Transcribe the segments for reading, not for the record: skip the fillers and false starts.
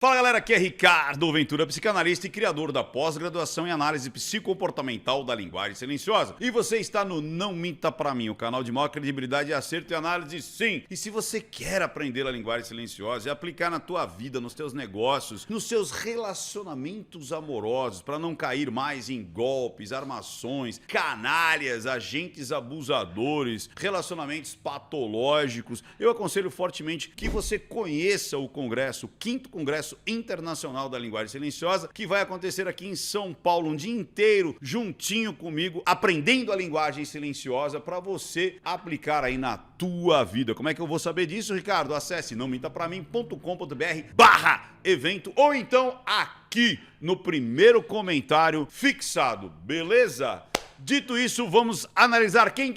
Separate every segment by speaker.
Speaker 1: Fala galera, aqui é Ricardo Ventura, psicanalista e criador da pós-graduação em análise psicocomportamental da linguagem silenciosa. E você está no Não Minta Pra Mim, o canal de maior credibilidade, acerto e análise, sim. E se você quer aprender a linguagem silenciosa e aplicar na tua vida, nos teus negócios, nos seus relacionamentos amorosos, para não cair mais em golpes, armações, canalhas, agentes abusadores, relacionamentos patológicos, eu aconselho fortemente que você conheça o Congresso, o 5º Congresso Internacional da Linguagem Silenciosa, que vai acontecer aqui em São Paulo, um dia inteiro, juntinho comigo, aprendendo a linguagem silenciosa para você aplicar aí na tua vida. Como é que eu vou saber disso, Ricardo? Acesse nãomintapramim.com.br/evento ou então aqui no primeiro comentário fixado, beleza? Dito isso, vamos analisar quem?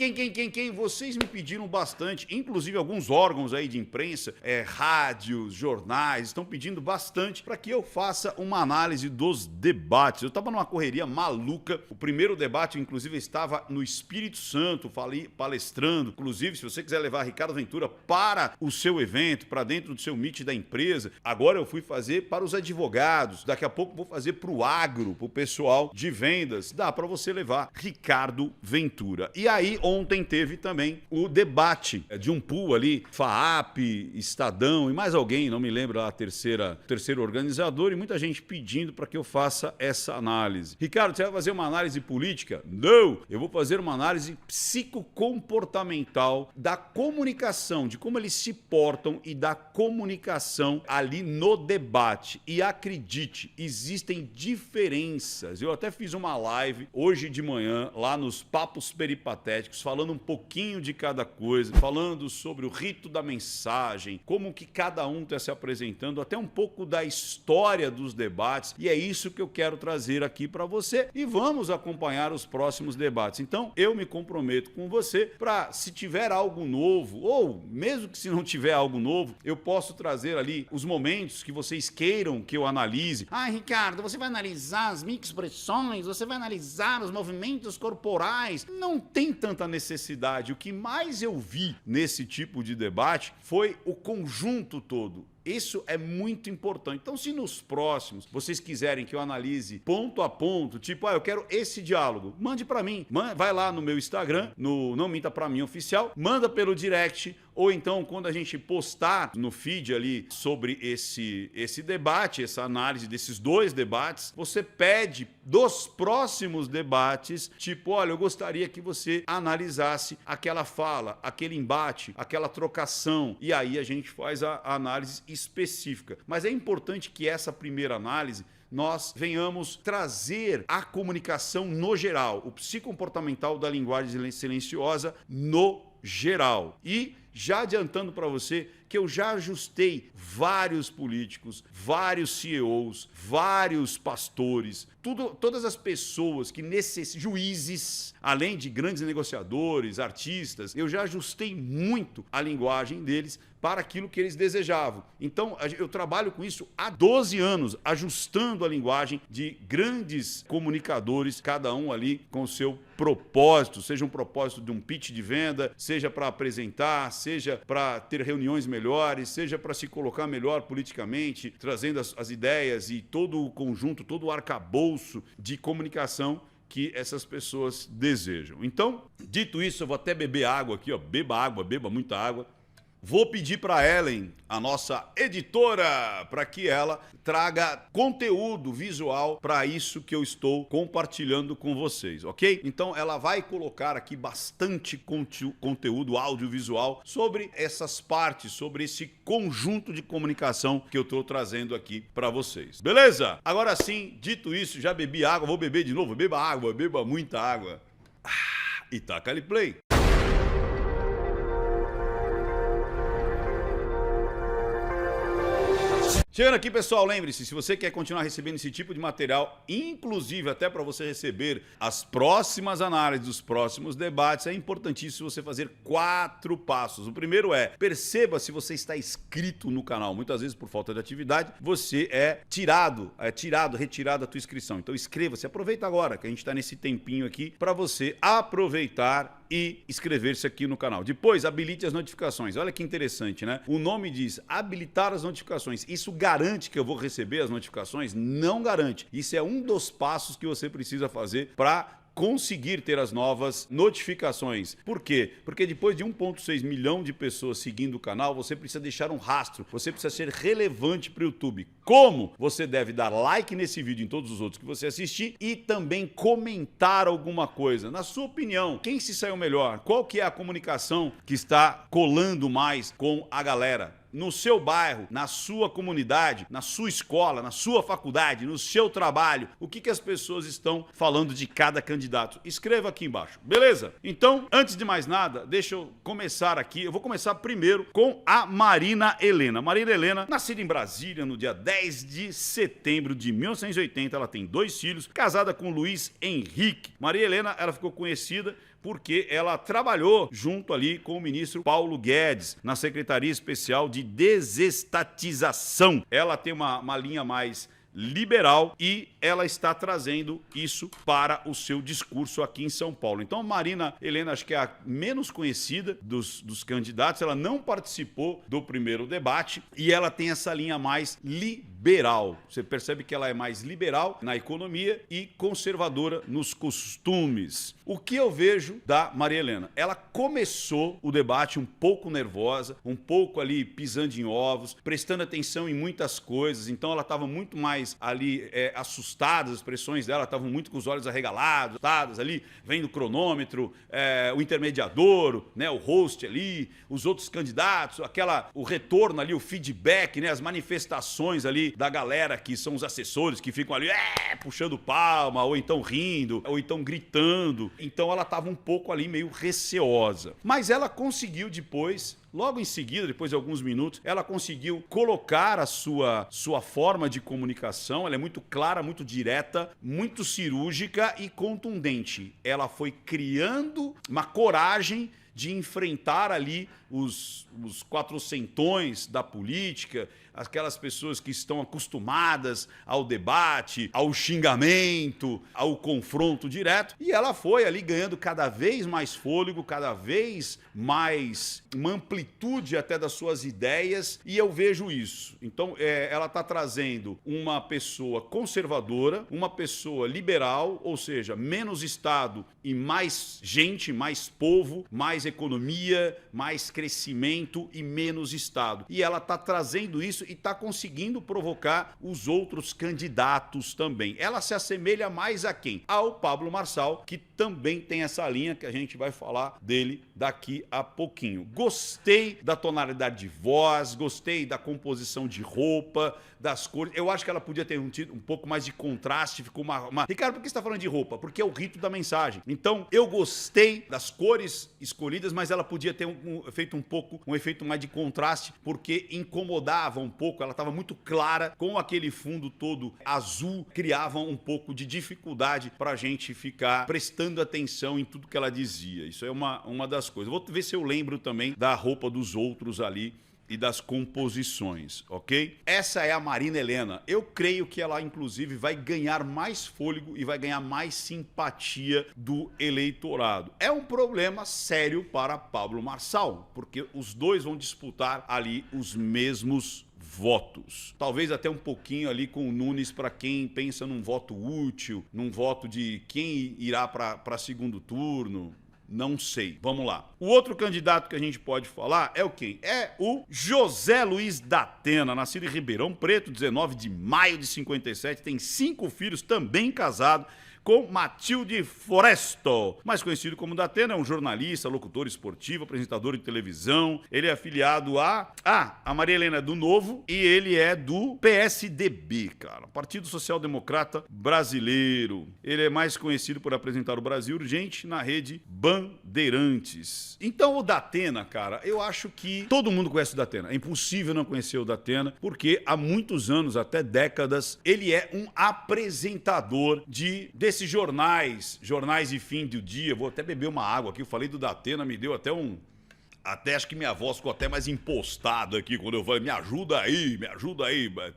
Speaker 1: Vocês me pediram bastante, inclusive alguns órgãos aí de imprensa, rádios, jornais, estão pedindo bastante para que eu faça uma análise dos debates. Eu estava numa correria maluca, o primeiro debate, inclusive, estava no Espírito Santo, falei palestrando. Inclusive, se você quiser levar Ricardo Ventura para o seu evento, para dentro do seu meet da empresa, agora eu fui fazer para os advogados, daqui a pouco vou fazer para o agro, para o pessoal de vendas, dá para você levar Ricardo Ventura. E aí ontem teve também o debate de um pool ali, FAAP, Estadão e mais alguém, não me lembro a terceiro organizador, e muita gente pedindo para que eu faça essa análise. Ricardo, você vai fazer uma análise política? Não! Eu vou fazer uma análise psicocomportamental da comunicação, de como eles se portam e da comunicação ali no debate. E acredite, existem diferenças. Eu até fiz uma live hoje de manhã lá nos Papos Peripatéticos, falando um pouquinho de cada coisa, falando sobre o rito da mensagem, como que cada um está se apresentando, até um pouco da história dos debates, e é isso que eu quero trazer aqui para você, e vamos acompanhar os próximos debates. Então, eu me comprometo com você para, se tiver algo novo, ou mesmo que se não tiver algo novo, eu posso trazer ali os momentos que vocês queiram que eu analise. Ah, Ricardo, você vai analisar as microexpressões, você vai analisar os movimentos corporais. Não tem tanta necessidade. O que mais eu vi nesse tipo de debate foi o conjunto todo. Isso é muito importante. Então, se nos próximos vocês quiserem que eu analise ponto a ponto, tipo, eu quero esse diálogo, mande para mim. Vai lá no meu Instagram, no Não Minta Pra Mim Oficial, manda pelo direct, ou então quando a gente postar no feed ali sobre esse debate, essa análise desses dois debates, você pede dos próximos debates, tipo, olha, eu gostaria que você analisasse aquela fala, aquele embate, aquela trocação, e aí a gente faz a análise específica. Mas é importante que essa primeira análise nós venhamos trazer a comunicação no geral, o psicocomportamental da linguagem silenciosa no geral. E já adiantando para você que eu já ajustei vários políticos, vários CEOs, vários pastores, todas as pessoas que juízes, além de grandes negociadores, artistas, eu já ajustei muito a linguagem deles para aquilo que eles desejavam. Então, eu trabalho com isso há 12 anos, ajustando a linguagem de grandes comunicadores, cada um ali com o seu propósito, seja um propósito de um pitch de venda, seja para apresentar, seja para ter reuniões melhores, seja para se colocar melhor politicamente, trazendo as ideias e todo o conjunto, todo o arcabouço de comunicação que essas pessoas desejam. Então, dito isso, eu vou até beber água aqui, ó, beba muita água. Vou pedir para Ellen, a nossa editora, para que ela traga conteúdo visual para isso que eu estou compartilhando com vocês, ok? Então ela vai colocar aqui bastante conteúdo audiovisual sobre essas partes, sobre esse conjunto de comunicação que eu estou trazendo aqui para vocês. Beleza? Agora sim, dito isso, já bebi água, vou beber de novo. Beba água, beba muita água. E taca-lhe play. Chegando aqui, pessoal, lembre-se, se você quer continuar recebendo esse tipo de material, inclusive até para você receber as próximas análises dos próximos debates, é importantíssimo você fazer 4 passos. O primeiro é, perceba se você está inscrito no canal. Muitas vezes, por falta de atividade, você é retirado da tua inscrição. Então inscreva-se, aproveita agora que a gente está nesse tempinho aqui para você aproveitar e inscrever-se aqui no canal. Depois, habilite as notificações. Olha que interessante, né? O nome diz habilitar as notificações. Isso garante que eu vou receber as notificações? Não garante. Isso é um dos passos que você precisa fazer para conseguir ter as novas notificações. Por quê? Porque depois de 1,6 milhão de pessoas seguindo o canal, você precisa deixar um rastro, você precisa ser relevante para o YouTube. Como? Você deve dar like nesse vídeo e em todos os outros que você assistir e também comentar alguma coisa. Na sua opinião, quem se saiu melhor? Qual que é a comunicação que está colando mais com a galera? No seu bairro, na sua comunidade, na sua escola, na sua faculdade, no seu trabalho, o que as pessoas estão falando de cada candidato? Escreva aqui embaixo, beleza? Então, antes de mais nada, deixa eu começar aqui. Eu vou começar primeiro com a Marina Helena. Marina Helena, nascida em Brasília no dia 10 de setembro de 1980, ela tem 2 filhos, casada com Luiz Henrique. Maria Helena, ela ficou conhecida porque ela trabalhou junto ali com o ministro Paulo Guedes na Secretaria Especial de Desestatização. Ela tem uma linha mais liberal e ela está trazendo isso para o seu discurso aqui em São Paulo. Então, a Marina Helena, acho que é a menos conhecida dos candidatos, ela não participou do primeiro debate e ela tem essa linha mais liberal. Você percebe que ela é mais liberal na economia e conservadora nos costumes. O que eu vejo da Maria Helena? Ela começou o debate um pouco nervosa, um pouco ali pisando em ovos, prestando atenção em muitas coisas, então ela estava muito mais ali assustada, as expressões dela estavam muito com os olhos arregalados, ali, vendo o cronômetro, o intermediador, né, o host ali, os outros candidatos, o retorno ali, o feedback, né, as manifestações ali da galera que são os assessores que ficam ali puxando palma, ou então rindo, ou então gritando. Então ela estava um pouco ali meio receosa. Mas ela conseguiu depois, logo em seguida, depois de alguns minutos, ela conseguiu colocar a sua forma de comunicação. Ela é muito clara, muito direta, muito cirúrgica e contundente. Ela foi criando uma coragem de enfrentar ali os quatrocentões da política, aquelas pessoas que estão acostumadas ao debate, ao xingamento, ao confronto direto, e ela foi ali ganhando cada vez mais fôlego, cada vez mais uma amplitude até das suas ideias, e eu vejo isso. Então, ela está trazendo uma pessoa conservadora, uma pessoa liberal, ou seja, menos Estado e mais gente, mais povo, mais economia, mais crescimento e menos Estado. E ela está trazendo isso e está conseguindo provocar os outros candidatos também. Ela se assemelha mais a quem? Ao Pablo Marçal, que também tem essa linha que a gente vai falar dele daqui a pouquinho. Gostei da tonalidade de voz, gostei da composição de roupa, das cores. Eu acho que ela podia ter um pouco mais de contraste, ficou uma... Ricardo, por que você está falando de roupa? Porque é o rito da mensagem. Então, eu gostei das cores escolhidas, mas ela podia ter feito um efeito mais de contraste, porque incomodava um pouco, ela estava muito clara, com aquele fundo todo azul, criava um pouco de dificuldade para a gente ficar prestando atenção em tudo que ela dizia. Isso é uma das coisas. Vou ver se eu lembro também da roupa dos outros ali e das composições, ok? Essa é a Marina Helena. Eu creio que ela, inclusive, vai ganhar mais fôlego e vai ganhar mais simpatia do eleitorado. É um problema sério para Pablo Marçal, porque os dois vão disputar ali os mesmos votos. Talvez até um pouquinho ali com o Nunes para quem pensa num voto útil, num voto de quem irá para segundo turno. Não sei. Vamos lá. O outro candidato que a gente pode falar é o quem? É o José Luiz da Atena, nascido em Ribeirão Preto, 19 de maio de 57, tem 5 filhos, também casado com Matilde Foresto, mais conhecido como da Atena, é um jornalista, locutor esportivo, apresentador de televisão. Ele é afiliado a Maria Helena é do Novo e ele é do PSDB, cara, Partido Social Democrata Brasileiro. Ele é mais conhecido por apresentar o Brasil Urgente na rede Bandeirantes. Então o da Atena, cara, eu acho que todo mundo conhece o da Atena. É impossível não conhecer o da Atena, porque há muitos anos, até décadas, ele é um apresentador desses jornais de fim do dia. Vou até beber uma água aqui, eu falei do da Atena, me deu até Até acho que minha voz ficou até mais impostada aqui quando eu falei, me ajuda aí,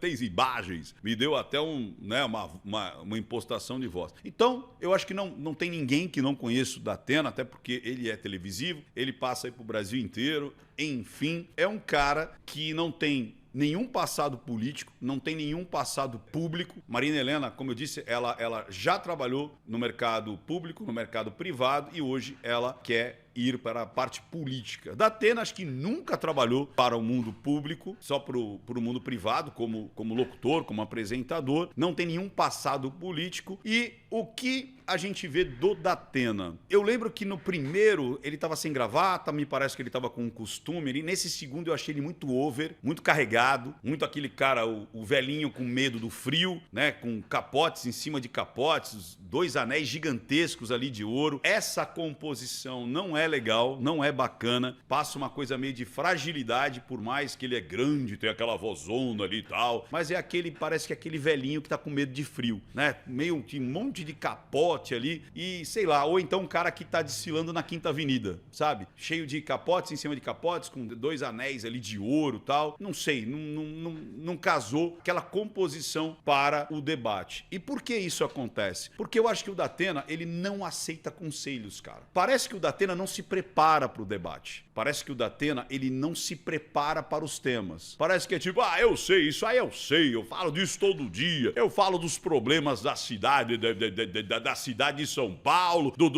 Speaker 1: tem imagens. Me deu até uma impostação de voz. Então, eu acho que não tem ninguém que não conheça o Datena, até porque ele é televisivo, ele passa aí pro Brasil inteiro. Enfim, é um cara que não tem nenhum passado político, não tem nenhum passado público. Marina Helena, como eu disse, ela já trabalhou no mercado público, no mercado privado, e hoje ela quer ir para a parte política. Datena acho que nunca trabalhou para o mundo público, só para o mundo privado, como locutor, como apresentador, não tem nenhum passado político. E o que a gente vê do Datena? Eu lembro que no primeiro ele estava sem gravata, me parece que ele estava com um costume. Nesse segundo eu achei ele muito over, muito carregado, muito aquele cara, o velhinho com medo do frio, né? Com capotes em cima de capotes, 2 anéis gigantescos ali de ouro. Essa composição não é legal, não é bacana, passa uma coisa meio de fragilidade, por mais que ele é grande, tem aquela vozona ali e tal, mas é parece que é aquele velhinho que tá com medo de frio, né? Meio que um monte de capote ali e sei lá, ou então um cara que tá desfilando na Quinta Avenida, sabe? Cheio de capotes em cima de capotes, com 2 anéis ali de ouro e tal, não sei, não casou aquela composição para o debate. E por que isso acontece? Porque eu acho que o Datena, ele não aceita conselhos, cara. Parece que o Datena não se prepara para o debate. Parece que o Datena, ele não se prepara para os temas. Parece que é tipo, eu sei, isso aí eu sei, eu falo disso todo dia, eu falo dos problemas da cidade, da cidade de São Paulo, do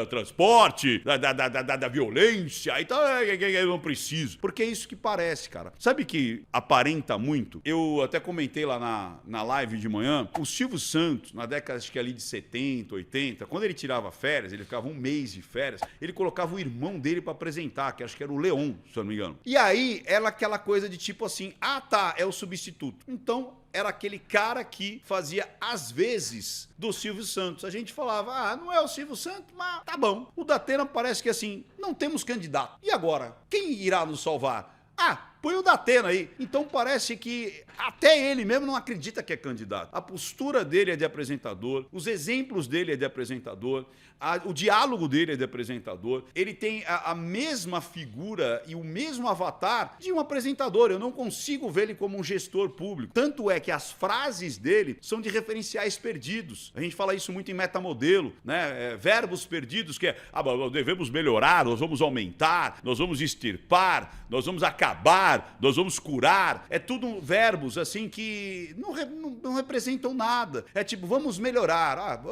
Speaker 1: transporte, da violência, então eu não preciso. Porque é isso que parece, cara. Sabe que aparenta muito? Eu até comentei lá na live de manhã, o Silvio Santos, na década acho que ali de 70, 80, quando ele tirava férias, ele ficava um mês de férias, ele colocava o irmão dele pra apresentar, que acho que era o Leon, se eu não me engano. E aí, era aquela coisa de tipo assim, tá, é o substituto. Então, era aquele cara que fazia, às vezes, do Silvio Santos. A gente falava, não é o Silvio Santos, mas tá bom. O Datena parece que assim, não temos candidato. E agora? Quem irá nos salvar? Põe o Datena aí. Então parece que até ele mesmo não acredita que é candidato. A postura dele é de apresentador, os exemplos dele é de apresentador, o diálogo dele é de apresentador. Ele tem a mesma figura e o mesmo avatar de um apresentador. Eu não consigo ver ele como um gestor público. Tanto é que as frases dele são de referenciais perdidos. A gente fala isso muito em metamodelo, né? Verbos perdidos, que é, devemos melhorar, nós vamos aumentar, nós vamos extirpar, nós vamos acabar, nós vamos curar. É tudo verbos assim que não representam nada. É tipo, vamos melhorar,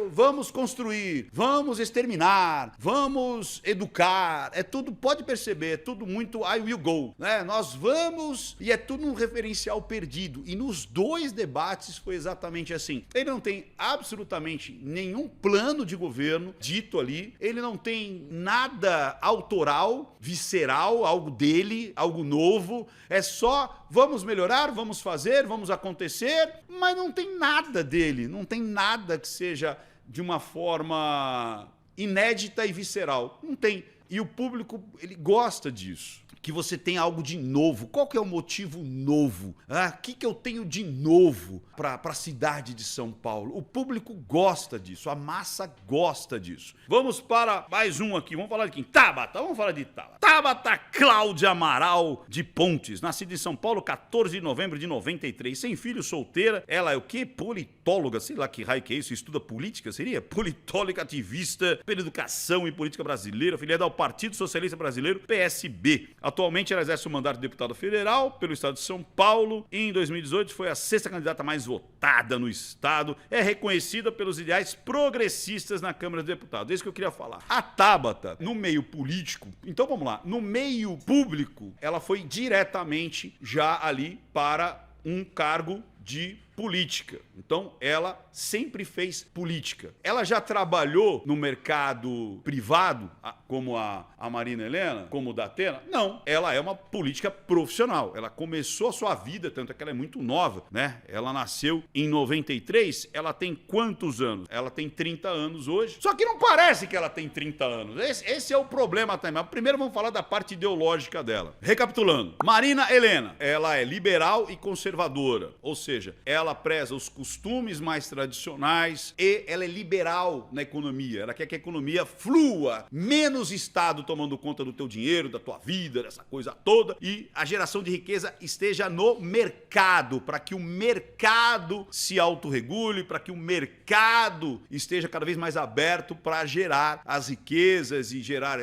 Speaker 1: vamos construir, vamos exterminar, vamos educar. É tudo, pode perceber, é tudo muito I will go, né? Nós vamos, e é tudo um referencial perdido. E nos 2 debates foi exatamente assim. Ele não tem absolutamente nenhum plano de governo dito ali, ele não tem nada autoral, visceral, algo dele, algo novo, é só vamos melhorar, vamos fazer, vamos acontecer, mas não tem nada dele, não tem nada que seja de uma forma inédita e visceral, não tem. E o público, ele gosta disso, que você tem algo de novo. Qual que é o motivo novo? O que eu tenho de novo para a cidade de São Paulo? O público gosta disso, a massa gosta disso. Vamos para mais um aqui, vamos falar de quem? Tabata, vamos falar de Tabata. Tabata Cláudia Amaral de Pontes, nascida em São Paulo, 14 de novembro de 93, sem filho, solteira. Ela é o quê? Politóloga, sei lá que raio que é isso, estuda política, seria? Politóloga, ativista pela educação e política brasileira, filiada ao Partido Socialista Brasileiro, PSB. Atualmente ela exerce o mandato de deputada federal pelo estado de São Paulo. Em 2018 foi a 6ª candidata mais votada no estado. É reconhecida pelos ideais progressistas na Câmara dos Deputados. É isso que eu queria falar. A Tabata, no meio político, então vamos lá, no meio público, ela foi diretamente já ali para um cargo de política. Então, ela sempre fez política. Ela já trabalhou no mercado privado, como a Marina Helena, como o Datena? Não. Ela é uma política profissional. Ela começou a sua vida, tanto é que ela é muito nova, né? Ela nasceu em 93, ela tem quantos anos? Ela tem 30 anos hoje. Só que não parece que ela tem 30 anos. Esse é o problema também. Mas primeiro vamos falar da parte ideológica dela. Recapitulando. Marina Helena, ela é liberal e conservadora. Ou seja, seja, ela preza os costumes mais tradicionais e ela é liberal na economia. Ela quer que a economia flua, menos Estado tomando conta do teu dinheiro, da tua vida, dessa coisa toda, e a geração de riqueza esteja no mercado, para que o mercado se autorregule, para que o mercado esteja cada vez mais aberto para gerar as riquezas e gerar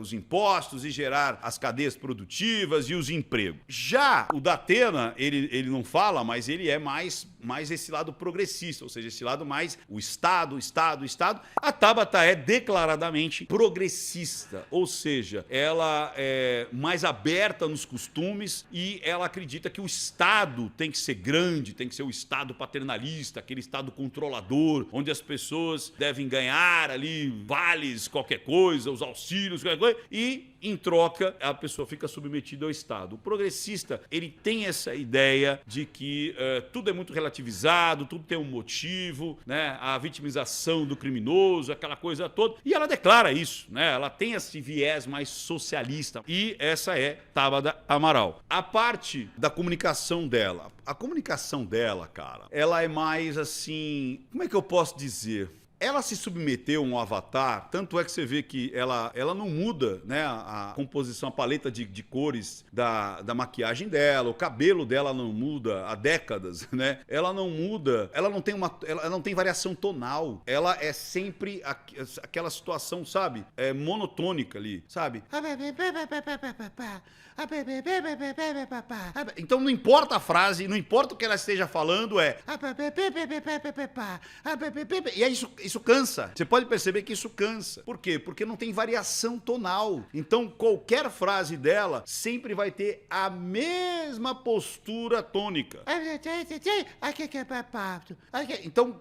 Speaker 1: os impostos e gerar as cadeias produtivas e os empregos. Já o Datena, ele não fala, mas ele é mais esse lado progressista, ou seja, esse lado mais o Estado. A Tabata é declaradamente progressista, ou seja, ela é mais aberta nos costumes e ela acredita que o Estado tem que ser grande, tem que ser o Estado paternalista, aquele Estado controlador, onde as pessoas devem ganhar ali vales, qualquer coisa, os auxílios, qualquer coisa, e em troca a pessoa fica submetida ao Estado. O progressista, ele tem essa ideia de que tudo é muito relativizado, tudo tem um motivo, né? A vitimização do criminoso, aquela coisa toda, e ela declara isso, né? Ela tem esse viés mais socialista, e essa é Tabata Amaral. A parte da comunicação dela, cara, ela é mais assim, como é que eu posso dizer? Ela se submeteu a um avatar, tanto é que você vê que ela não muda, né, a composição, a paleta de cores da maquiagem dela, o cabelo dela não muda há décadas, né? Ela não muda, ela não tem variação tonal, ela é sempre aquela situação, sabe? Monotônica ali, sabe? Então não importa a frase, não importa o que ela esteja falando, e é isso cansa. Você pode perceber que isso cansa. Por quê? Porque não tem variação tonal. Então qualquer frase dela sempre vai ter a mesma postura tônica. Então,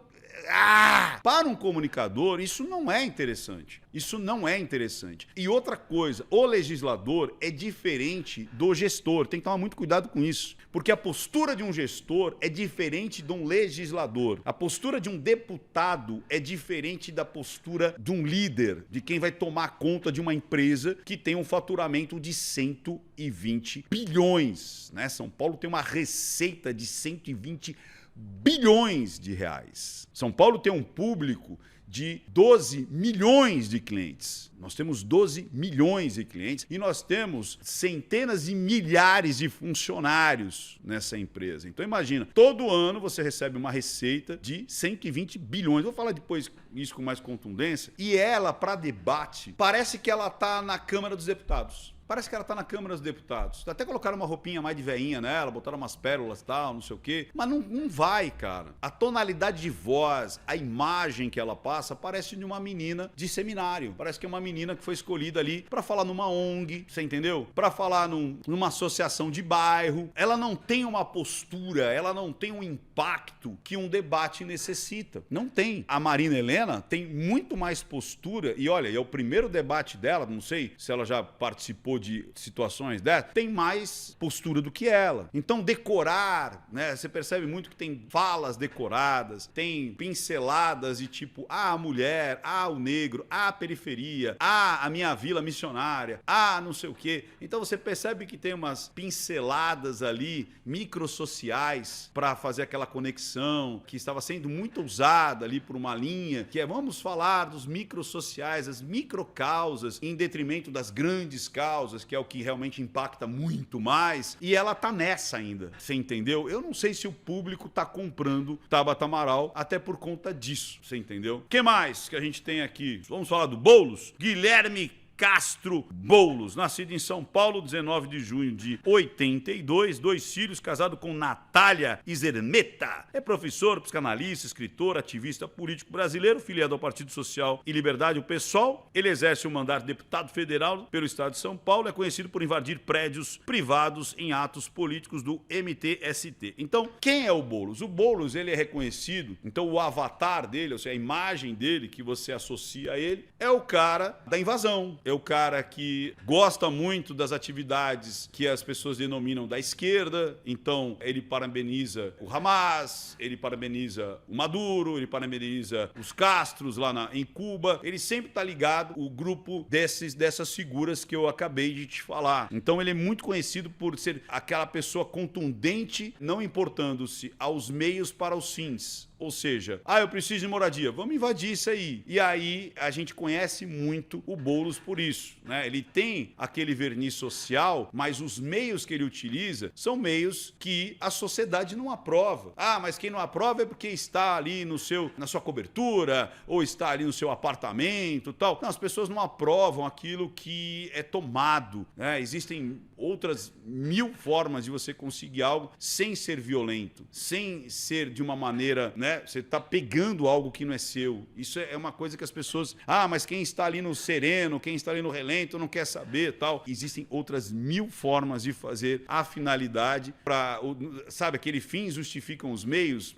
Speaker 1: para um comunicador, isso não é interessante. Isso não é interessante. E outra coisa, o legislador é diferente do gestor. Tem que tomar muito cuidado com isso. Porque a postura de um gestor é diferente de um legislador. A postura de um deputado é diferente da postura de um líder, de quem vai tomar conta de uma empresa que tem um faturamento de 120 bilhões. Né? São Paulo tem uma receita de 120 bilhões de reais. São Paulo tem um público de 12 milhões de clientes. Nós temos 12 milhões de clientes e nós temos centenas de milhares de funcionários nessa empresa. Então imagina, todo ano você recebe uma receita de 120 bilhões. Vou falar depois isso com mais contundência. E ela, para debate, parece que ela está na Câmara dos Deputados. Parece que ela tá na Câmara dos Deputados. Até colocaram uma roupinha mais de veinha nela, botaram umas pérolas e tal, não sei o quê. Mas não vai, cara. A tonalidade de voz, a imagem que ela passa, parece de uma menina de seminário. Parece que é uma menina que foi escolhida ali pra falar numa ONG, você entendeu? Pra falar numa associação de bairro. Ela não tem uma postura, ela não tem um impacto que um debate necessita. Não tem. A Marina Helena tem muito mais postura e olha, é o primeiro debate dela, não sei se ela já participou de situações dessas, tem mais postura do que ela. Então decorar, né? Você percebe muito que tem falas decoradas, tem pinceladas de tipo, a mulher, o negro, a periferia, a minha vila missionária, não sei o quê. Então você percebe que tem umas pinceladas ali, microsociais, para fazer aquela conexão que estava sendo muito usada ali por uma linha, que é vamos falar dos microsociais, as microcausas, em detrimento das grandes causas, que é o que realmente impacta muito mais, e ela tá nessa ainda, você entendeu? Eu não sei se o público tá comprando Tabata Amaral até por conta disso, você entendeu? O que mais que a gente tem aqui? Vamos falar do Boulos? Guilherme Castro Boulos, nascido em São Paulo, 19 de junho de 82, 2 filhos, casado com Natália Izermeta. É professor, psicanalista, escritor, ativista político brasileiro, filiado ao Partido Social e Liberdade, o PSOL. Ele exerce o mandato de deputado federal pelo estado de São Paulo, é conhecido por invadir prédios privados em atos políticos do MTST. Então, quem é o Boulos? O Boulos, ele é reconhecido, então o avatar dele, ou seja, a imagem dele que você associa a ele, é o cara da invasão, é o cara que gosta muito das atividades que as pessoas denominam da esquerda, então ele parabeniza o Hamas, ele parabeniza o Maduro, ele parabeniza os Castros lá em Cuba, ele sempre está ligado ao grupo dessas figuras que eu acabei de te falar. Então ele é muito conhecido por ser aquela pessoa contundente, não importando-se aos meios para os fins. Ou seja, eu preciso de moradia, vamos invadir isso aí. E aí a gente conhece muito o Boulos por isso, né? Ele tem aquele verniz social, mas os meios que ele utiliza são meios que a sociedade não aprova. Mas quem não aprova é porque está ali na sua cobertura, ou está ali no seu apartamento, tal. Não, as pessoas não aprovam aquilo que é tomado, né? Existem outras 1000 formas de você conseguir algo sem ser violento, sem ser de uma maneira, né? Você está pegando algo que não é seu. Isso é uma coisa que as pessoas... mas quem está ali no sereno, quem está ali no relento não quer saber, tal. Existem outras 1000 formas de fazer a finalidade para... Sabe, aquele fins justificam os meios?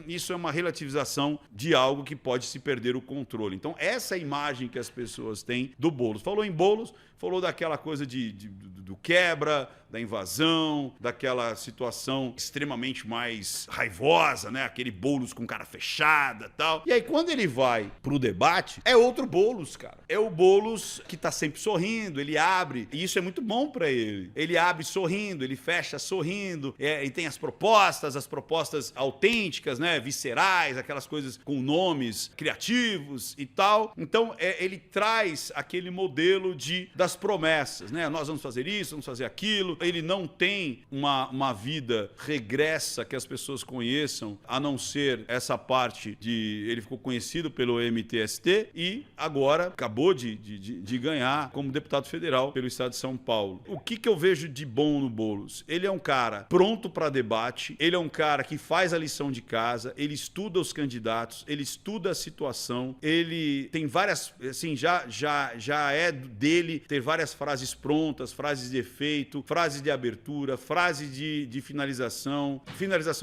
Speaker 1: Isso é uma relativização de algo que pode se perder o controle. Então, essa é a imagem que as pessoas têm do Boulos. Falou em Boulos, falou daquela coisa do quebra, da invasão, daquela situação extremamente mais raivosa, né? Aquele Boulos com cara fechada e tal. E aí, quando ele vai pro debate, é outro Boulos, cara. É o Boulos que tá sempre sorrindo, ele abre, e isso é muito bom pra ele. Ele abre sorrindo, ele fecha sorrindo, e tem as propostas autênticas, né? Viscerais, aquelas coisas com nomes criativos e tal. Então, ele traz aquele modelo das promessas, né? Nós vamos fazer isso, vamos fazer aquilo. Ele não tem uma vida regressa que as pessoas conheçam, a não ser essa parte ele ficou conhecido pelo MTST e agora acabou de ganhar como deputado federal pelo estado de São Paulo. O que eu vejo de bom no Boulos? Ele é um cara pronto para debate, ele é um cara que faz a lição de casa, ele estuda os candidatos, ele estuda a situação, ele tem várias, assim, já é dele ter várias frases prontas, frases de efeito, frases de abertura, frases de finalização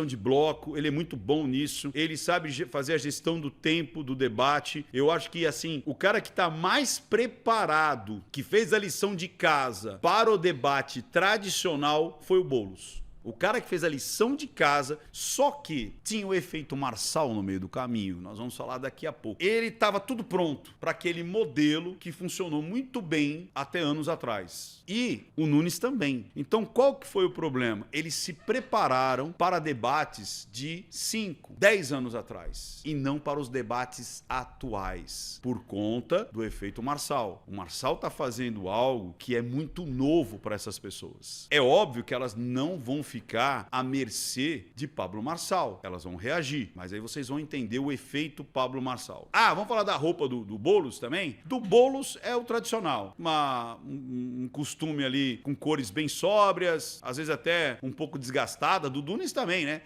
Speaker 1: de bloco. Ele é muito bom nisso, ele sabe fazer a gestão do tempo do debate. Eu acho que, assim, o cara que está mais preparado, que fez a lição de casa para o debate tradicional foi o Boulos. O cara que fez a lição de casa, só que tinha o efeito Marçal no meio do caminho. Nós vamos falar daqui a pouco. Ele estava tudo pronto para aquele modelo que funcionou muito bem até anos atrás. E o Nunes também. Então, qual que foi o problema? Eles se prepararam para debates de 5, 10 anos atrás e não para os debates atuais, por conta do efeito Marçal. O Marçal está fazendo algo que é muito novo para essas pessoas. É óbvio que elas não vão ficar à mercê de Pablo Marçal. Elas vão reagir, mas aí vocês vão entender o efeito Pablo Marçal. Vamos falar da roupa do Boulos também? Do Boulos é o tradicional. Um costume ali com cores bem sóbrias, às vezes até um pouco desgastada. Do Nunes também, né?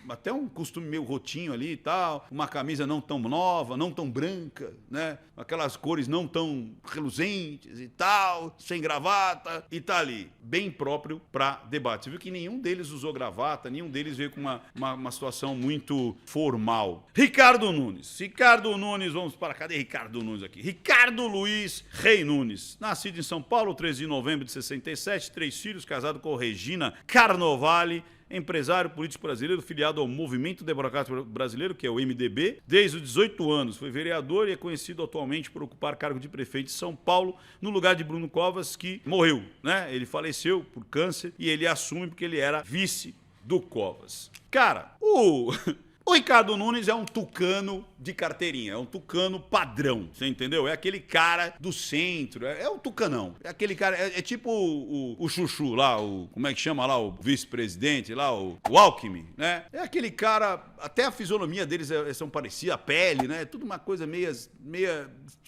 Speaker 1: Até um costume meio rotinho ali e tal. Uma camisa não tão nova, não tão branca, né? Aquelas cores não tão reluzentes e tal, sem gravata, e tá ali, bem próprio para debate. Você viu que nenhum deles usou gravata, nenhum deles veio com uma situação muito formal. Ricardo Nunes, vamos para... Cadê Ricardo Nunes aqui? Ricardo Luiz Rei Nunes, nascido em São Paulo, 13 de novembro de 67, 3 filhos, casado com Regina Carnovale, empresário político brasileiro, filiado ao Movimento Democrático Brasileiro, que é o MDB, desde os 18 anos. Foi vereador e é conhecido atualmente por ocupar cargo de prefeito de São Paulo, no lugar de Bruno Covas, que morreu, né? Ele faleceu por câncer e ele assume porque ele era vice do Covas. Cara, o Ricardo Nunes é um tucano de carteirinha, é um tucano padrão, você entendeu? É aquele cara do centro, é o tucanão. É aquele cara, é tipo o Chuchu lá, como é que chama lá, o vice-presidente lá, o Alckmin, né? É aquele cara, até a fisionomia deles são parecida, a pele, né? É tudo uma coisa meia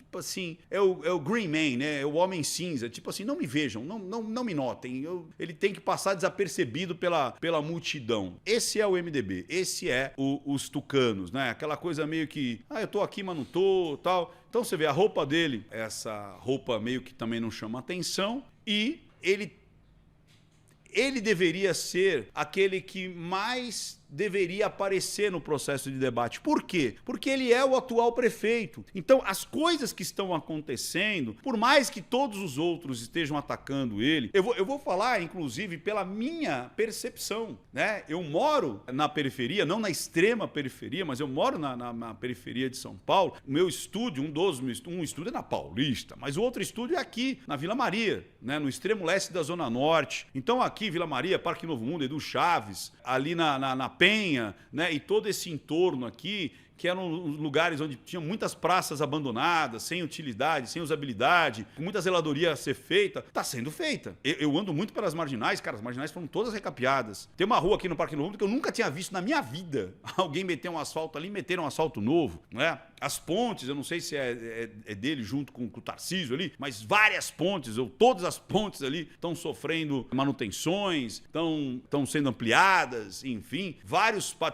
Speaker 1: tipo assim, é o Green Man, né? É o homem cinza. Tipo assim, não me vejam, não me notem. Ele tem que passar desapercebido pela multidão. Esse é o MDB, esse é os tucanos, né? Aquela coisa meio que, eu tô aqui, mas não tô, tal. Então você vê a roupa dele, essa roupa meio que também não chama atenção, e ele deveria ser aquele que mais deveria aparecer no processo de debate. Por quê? Porque ele é o atual prefeito. Então, as coisas que estão acontecendo, por mais que todos os outros estejam atacando ele, eu vou falar, inclusive, pela minha percepção, né? Eu moro na periferia, não na extrema periferia, mas eu moro na periferia de São Paulo. O meu estúdio, um estúdio é na Paulista, mas o outro estúdio é aqui, na Vila Maria, né? No extremo leste da Zona Norte. Então, aqui, Vila Maria, Parque Novo Mundo, Edu Chaves, ali na Penha, né? E todo esse entorno aqui, que eram lugares onde tinham muitas praças abandonadas, sem utilidade, sem usabilidade, com muita zeladoria a ser feita, está sendo feita. Eu ando muito pelas marginais, cara, as marginais foram todas recapeadas. Tem uma rua aqui no Parque Novo Mundo que eu nunca tinha visto na minha vida. Alguém meter um asfalto ali, meteram um asfalto novo, né? As pontes, eu não sei se é dele junto com o Tarcísio ali, mas várias pontes, ou todas as pontes ali estão sofrendo manutenções, estão sendo ampliadas, enfim.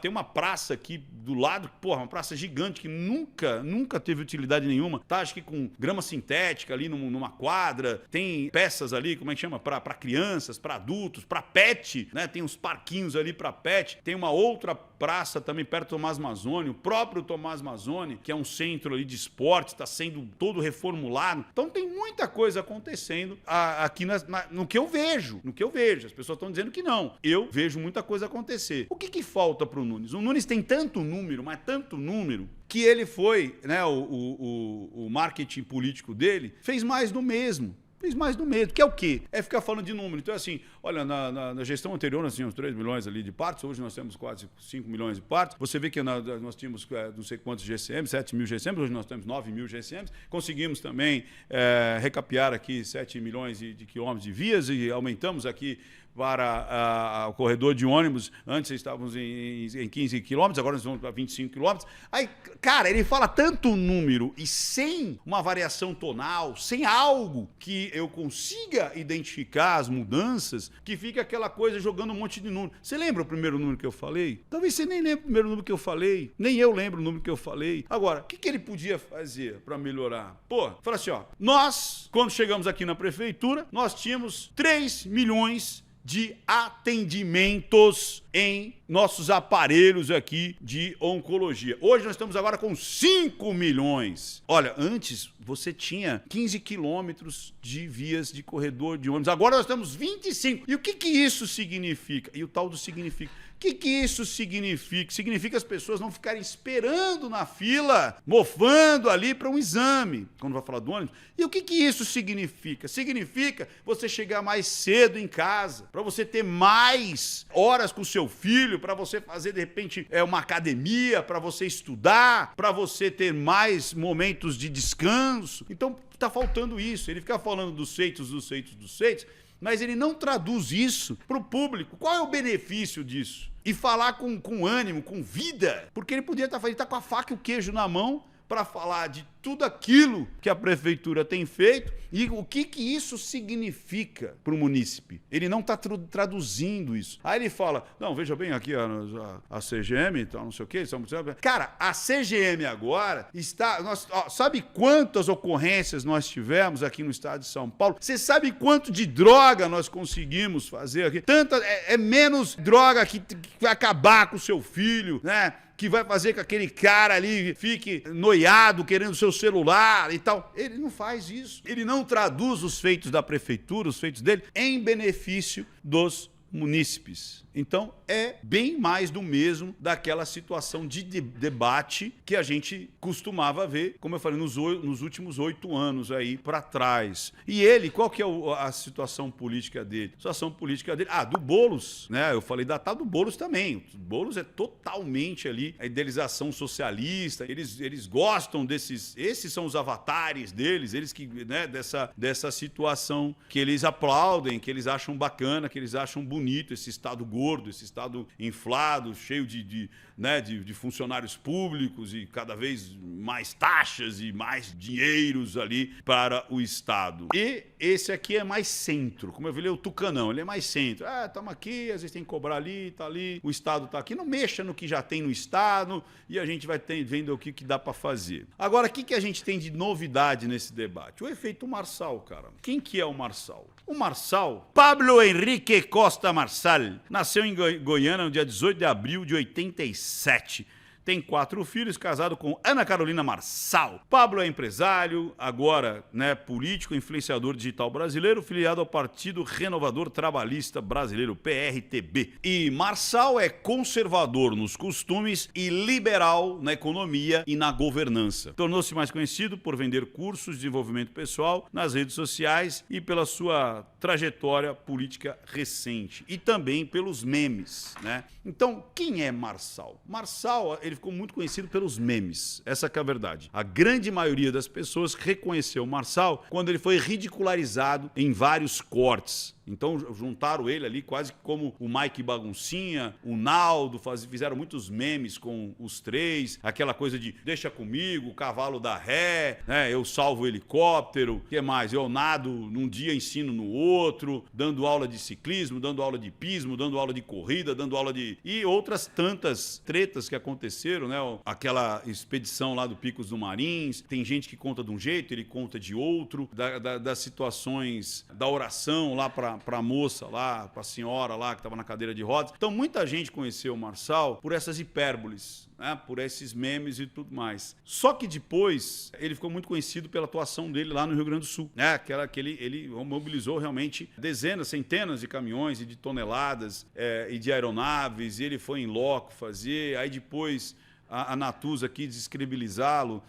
Speaker 1: Tem uma praça aqui do lado, porra, uma praça gigante que nunca teve utilidade nenhuma. Tá, acho que com grama sintética ali numa quadra, tem peças ali, como é que chama? Para crianças, para adultos, para pet, né? Tem uns parquinhos ali para pet. Tem uma outra praça também perto do Tomás Mazzoni, o próprio Tomás Mazzoni, que é um centro ali de esporte, está sendo todo reformulado. Então tem muita coisa acontecendo aqui no que eu vejo. As pessoas estão dizendo que não. Eu vejo muita coisa acontecer. O que falta para o Nunes? O Nunes tem tanto número, mas tanto número, que ele foi, né, o marketing político dele fez mais do mesmo. Que é o quê? É ficar falando de número. Então, assim, olha, na gestão anterior nós tínhamos 3 milhões ali de partos, hoje nós temos quase 5 milhões de partos. Você vê que nós tínhamos não sei quantos GCMs, 7 mil GCMs, hoje nós temos 9 mil GCMs. Conseguimos também recapear aqui 7 milhões de quilômetros de vias e aumentamos aqui para o corredor de ônibus. Antes estávamos em 15 quilômetros, agora nós vamos para 25 quilômetros. Aí, cara, ele fala tanto número e sem uma variação tonal, sem algo que eu consiga identificar as mudanças, que fica aquela coisa jogando um monte de número. Você lembra o primeiro número que eu falei? Talvez você nem lembre o primeiro número que eu falei, nem eu lembro o número que eu falei. Agora, o que ele podia fazer para melhorar? Pô, fala assim, ó, nós, quando chegamos aqui na prefeitura, nós tínhamos 3 milhões de atendimentos em nossos aparelhos aqui de oncologia. Hoje nós estamos agora com 5 milhões. Olha, antes você tinha 15 quilômetros de vias de corredor de ônibus. Agora nós temos 25. E o que isso significa? E o tal do significa? O que isso significa? Significa as pessoas não ficarem esperando na fila, mofando ali para um exame, quando vai falar do ônibus. E o que isso significa? Significa você chegar mais cedo em casa, para você ter mais horas com o seu filho, para você fazer, de repente, uma academia, para você estudar, para você ter mais momentos de descanso. Então, está faltando isso. Ele fica falando dos feitos, mas ele não traduz isso para o público. Qual é o benefício disso? E falar com ânimo, com vida, porque ele podia estar com a faca e o queijo na mão para falar de tudo aquilo que a prefeitura tem feito e o que isso significa para o munícipe. Ele não está traduzindo isso. Aí ele fala, não, veja bem aqui a CGM e tal, não sei o quê. Cara, a CGM agora está... sabe quantas ocorrências nós tivemos aqui no estado de São Paulo? Você sabe quanto de droga nós conseguimos fazer aqui? É menos droga que vai acabar com o seu filho, né? Que vai fazer que aquele cara ali fique noiado, querendo o seu celular e tal. Ele não faz isso. Ele não traduz os feitos da prefeitura, os feitos dele, em benefício dos munícipes. Então, é bem mais do mesmo daquela situação de debate que a gente costumava ver, como eu falei, nos últimos 8 anos aí para trás. E ele, qual que é a situação política dele? A situação política dele, do Boulos, né? Eu falei da tal do Boulos também. O Boulos é totalmente ali a idealização socialista, eles gostam esses são os avatares deles, eles que, né, dessa situação que eles aplaudem, que eles acham bacana, que eles acham bonito, esse estado gordo, esse estado inflado, cheio de funcionários públicos e cada vez mais taxas e mais dinheiros ali para o Estado. E esse aqui é mais centro, como eu falei, o Tucanão, ele é mais centro. Estamos aqui, às vezes tem que cobrar ali, tá ali, o Estado tá aqui, não mexa no que já tem no Estado e a gente vai vendo o que dá para fazer. Agora, o que a gente tem de novidade nesse debate? O efeito Marçal, cara. Quem que é o Marçal? O Marçal, Pablo Henrique Costa Marçal, nasceu em Goiânia no dia 18 de abril de 87. Tem 4 filhos, casado com Ana Carolina Marçal. Pablo é empresário, agora político, influenciador digital brasileiro, filiado ao Partido Renovador Trabalhista Brasileiro, PRTB. E Marçal é conservador nos costumes e liberal na economia e na governança. Tornou-se mais conhecido por vender cursos de desenvolvimento pessoal nas redes sociais e pela sua trajetória política recente. E também pelos memes, Então, quem é Marçal? Marçal, ele ficou muito conhecido pelos memes. Essa que é a verdade. A grande maioria das pessoas reconheceu o Marçal quando ele foi ridicularizado em vários cortes. Então juntaram ele ali quase como o Mike Baguncinha, o Naldo, fizeram muitos memes com os 3, aquela coisa de deixa comigo, o cavalo dá ré, eu salvo o helicóptero, o que mais? Eu nado num dia, ensino no outro, dando aula de ciclismo, dando aula de pismo, dando aula de corrida, dando aula de... E outras tantas tretas que aconteceram, aquela expedição lá do Picos do Marins, tem gente que conta de um jeito, ele conta de outro, das situações da oração lá para a moça lá, para a senhora lá que estava na cadeira de rodas. Então muita gente conheceu o Marçal por essas hipérboles, por esses memes e tudo mais. Só que depois ele ficou muito conhecido pela atuação dele lá no Rio Grande do Sul, que ele mobilizou realmente dezenas, centenas de caminhões e de toneladas e de aeronaves, e ele foi em loco fazer, aí depois a Natuza quis descredibilizá-lo,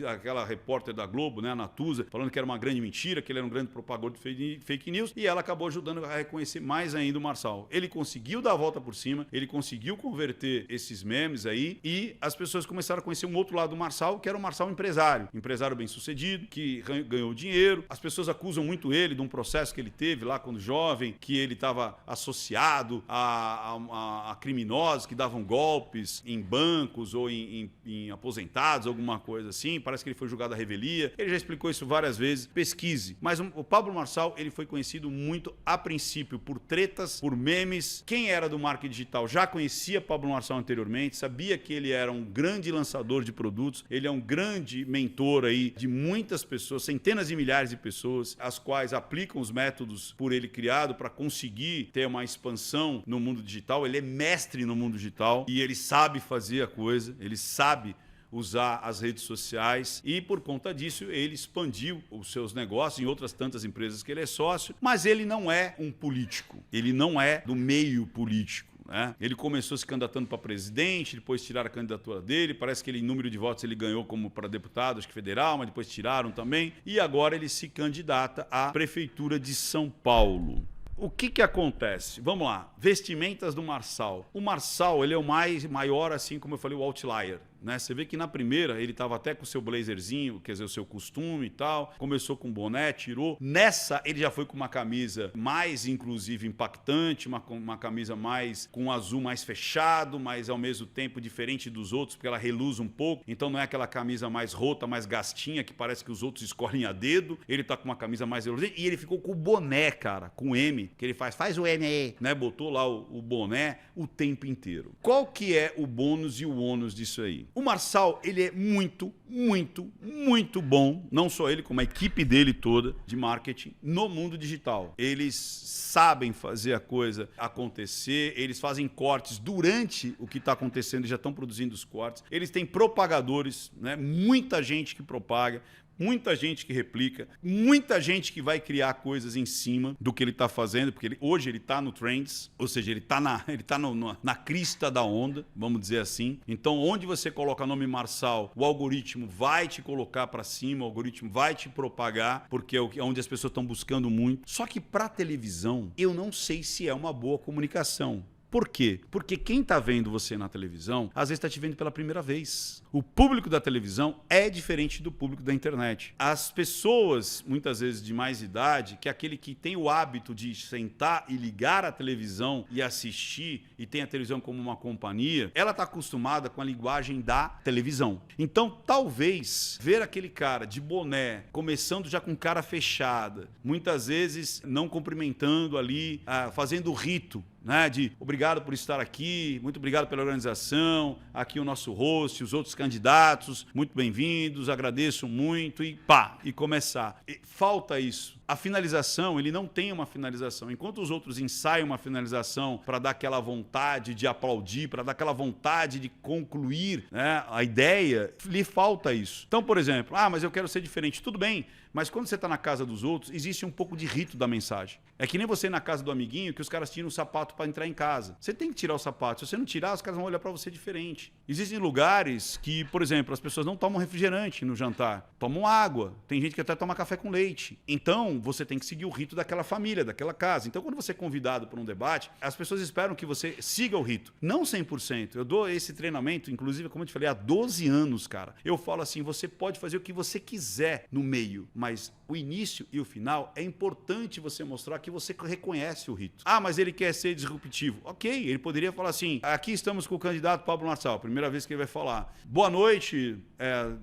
Speaker 1: aquela repórter da Globo, a Natuza, falando que era uma grande mentira, que ele era um grande propagador de fake news, e ela acabou ajudando a reconhecer mais ainda o Marçal. Ele conseguiu dar a volta por cima, ele conseguiu converter esses memes aí, e as pessoas começaram a conhecer um outro lado do Marçal, que era o Marçal empresário bem-sucedido, que ganhou dinheiro. As pessoas acusam muito ele de um processo que ele teve lá quando jovem, que ele estava associado a criminosos que davam golpes em bancos ou em aposentados, alguma coisa assim. Parece que ele foi julgado à revelia. Ele já explicou isso várias vezes. Pesquise. Mas o Pablo Marçal, ele foi conhecido muito a princípio por tretas, por memes. Quem era do marketing digital já conhecia Pablo Marçal anteriormente, sabia que ele era um grande lançador de produtos, ele é um grande mentor aí de muitas pessoas, centenas de milhares de pessoas, as quais aplicam os métodos por ele criado para conseguir ter uma expansão no mundo digital. Ele é mestre no mundo digital e ele sabe fazer a coisa. Ele sabe usar as redes sociais e, por conta disso, ele expandiu os seus negócios em outras tantas empresas que ele é sócio, mas ele não é um político, ele não é do meio político. Ele começou se candidatando para presidente, depois tiraram a candidatura dele, parece que ele, em número de votos ele ganhou como para deputado, acho que federal, mas depois tiraram também, e agora ele se candidata à prefeitura de São Paulo. O que acontece? Vamos lá, vestimentas do Marçal. O Marçal, ele é o maior, assim como eu falei, o outlier. Você vê que na primeira ele estava até com o seu blazerzinho, quer dizer, o seu costume e tal, começou com boné, tirou. Nessa ele já foi com uma camisa mais, inclusive, impactante, uma camisa mais com um azul mais fechado, mas ao mesmo tempo diferente dos outros, porque ela reluz um pouco. Então não é aquela camisa mais rota, mais gastinha, que parece que os outros escolhem a dedo. Ele tá com uma camisa mais reluzente e ele ficou com o boné, cara, com o M, que ele faz o M aí, Botou lá o boné o tempo inteiro. Qual que é o bônus e o ônus disso aí? O Marçal, ele é muito, muito, muito bom, não só ele, como a equipe dele toda de marketing no mundo digital. Eles sabem fazer a coisa acontecer, eles fazem cortes durante o que está acontecendo, já estão produzindo os cortes. Eles têm propagadores, muita gente que propaga, muita gente que replica, muita gente que vai criar coisas em cima do que ele está fazendo, porque hoje ele está no Trends, ou seja, ele está na crista da onda, vamos dizer assim. Então, onde você coloca o nome Marçal, o algoritmo vai te colocar para cima, o algoritmo vai te propagar, porque é onde as pessoas estão buscando muito. Só que para televisão, eu não sei se é uma boa comunicação. Por quê? Porque quem está vendo você na televisão, às vezes está te vendo pela primeira vez. O público da televisão é diferente do público da internet. As pessoas, muitas vezes de mais idade, que é aquele que tem o hábito de sentar e ligar a televisão e assistir, e tem a televisão como uma companhia, ela está acostumada com a linguagem da televisão. Então, talvez, ver aquele cara de boné, começando já com cara fechada, muitas vezes não cumprimentando ali, fazendo o rito, né? De obrigado por estar aqui, muito obrigado pela organização, aqui o nosso host, os outros candidatos, muito bem-vindos, agradeço muito e pá, e começar. E falta isso. A finalização, ele não tem uma finalização. Enquanto os outros ensaiam uma finalização para dar aquela vontade de aplaudir, para dar aquela vontade de concluir, né, a ideia, lhe falta isso. Então, por exemplo, mas eu quero ser diferente. Tudo bem, mas quando você está na casa dos outros, existe um pouco de rito da mensagem. É que nem você ir na casa do amiguinho que os caras tiram o sapato para entrar em casa. Você tem que tirar o sapato. Se você não tirar, os caras vão olhar para você diferente. Existem lugares que, por exemplo, as pessoas não tomam refrigerante no jantar. Tomam água. Tem gente que até toma café com leite. Então, você tem que seguir o rito daquela família, daquela casa. Então, quando você é convidado para um debate, as pessoas esperam que você siga o rito. Não 100%. Eu dou esse treinamento, inclusive, como eu te falei, há 12 anos, cara. Eu falo assim, você pode fazer o que você quiser no meio, mas o início e o final é importante você mostrar que você reconhece o rito. Mas ele quer ser disruptivo. Ok, ele poderia falar assim, aqui estamos com o candidato Pablo Marçal, primeira vez que ele vai falar. Boa noite,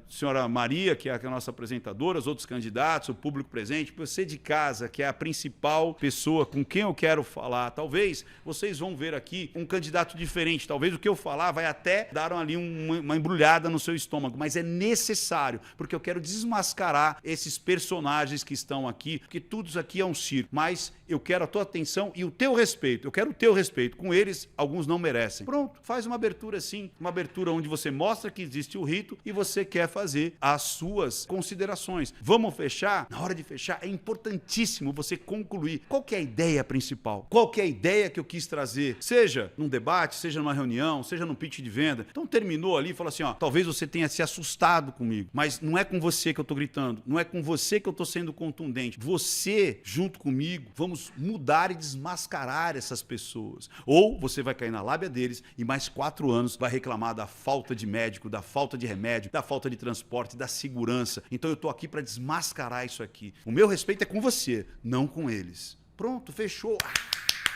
Speaker 1: senhora Maria, que é a nossa apresentadora, os outros candidatos, o público presente, você de casa, que é a principal pessoa com quem eu quero falar. Talvez vocês vão ver aqui um candidato diferente. Talvez o que eu falar vai até dar ali uma embrulhada no seu estômago, mas é necessário, porque eu quero desmascarar esses personagens que estão aqui, porque tudo isso aqui é um circo, mas eu quero a tua atenção e o teu respeito. Eu quero o teu respeito. Com eles, alguns não merecem. Pronto, faz uma abertura assim, uma abertura onde você mostra que existe o rito e você quer fazer as suas considerações. Vamos fechar? Na hora de fechar, é importantíssimo você concluir. Qual que é a ideia principal? Qual que é a ideia que eu quis trazer? Seja num debate, seja numa reunião, seja num pitch de venda. Então terminou ali e falou assim, talvez você tenha se assustado comigo, mas não é com você que eu estou gritando, não é com você que eu estou sendo contundente. Você, junto comigo, vamos mudar e desmascarar essas pessoas. Ou você vai cair na lábia deles e mais 4 anos vai reclamar da falta de médico, da falta de remédio, da falta de transporte, da segurança. Então eu estou aqui para desmascarar isso aqui. O meu respeito é com você, não com eles. Pronto, fechou.